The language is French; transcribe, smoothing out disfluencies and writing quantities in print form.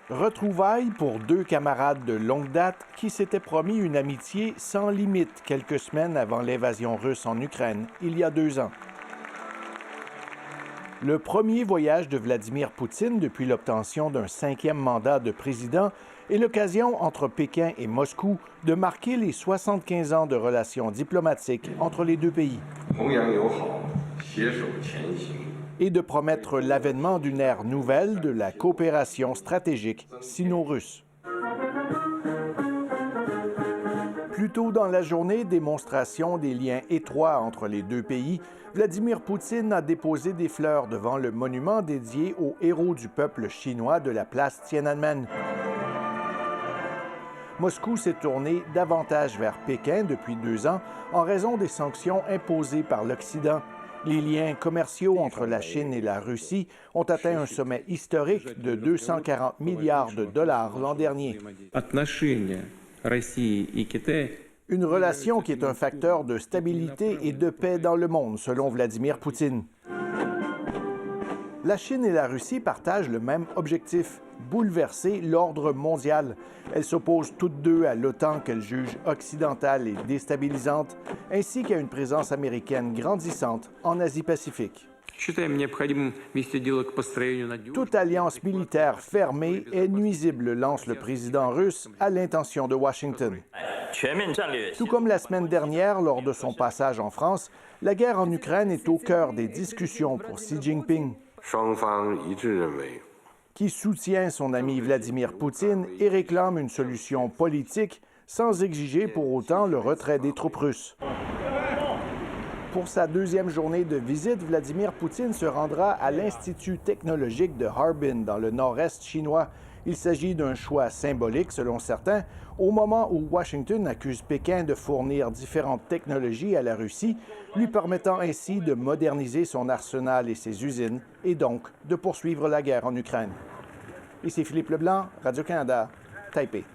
Retrouvailles pour deux camarades de longue date qui s'étaient promis une amitié sans limite quelques semaines avant l'invasion russe en Ukraine, il y a 2 ans. Le premier voyage de Vladimir Poutine depuis l'obtention d'un 5e mandat de président est l'occasion entre Pékin et Moscou de marquer les 75 ans de relations diplomatiques entre les deux pays et de promettre l'avènement d'une ère nouvelle de la coopération stratégique sino-russe. Plus tôt dans la journée, démonstration des liens étroits entre les deux pays, Vladimir Poutine a déposé des fleurs devant le monument dédié aux héros du peuple chinois de la place Tiananmen. Moscou s'est tourné davantage vers Pékin depuis 2 ans en raison des sanctions imposées par l'Occident. Les liens commerciaux entre la Chine et la Russie ont atteint un sommet historique de 240 milliards de dollars l'an dernier. Une relation qui est un facteur de stabilité et de paix dans le monde, selon Vladimir Poutine. La Chine et la Russie partagent le même objectif, bouleverser l'ordre mondial. Elles s'opposent toutes deux à l'OTAN qu'elles jugent occidentale et déstabilisante, ainsi qu'à une présence américaine grandissante en Asie-Pacifique. Toute alliance militaire fermée est nuisible, lance le président russe à l'intention de Washington. Tout comme la semaine dernière, lors de son passage en France, la guerre en Ukraine est au cœur des discussions pour Xi Jinping, qui soutient son ami Vladimir Poutine et réclame une solution politique sans exiger pour autant le retrait des troupes russes. Pour sa 2e journée de visite, Vladimir Poutine se rendra à l'Institut technologique de Harbin, dans le nord-est chinois. Il s'agit d'un choix symbolique, selon certains, au moment où Washington accuse Pékin de fournir différentes technologies à la Russie, lui permettant ainsi de moderniser son arsenal et ses usines, et donc de poursuivre la guerre en Ukraine. Ici Philippe Leblanc, Radio-Canada, Taipei.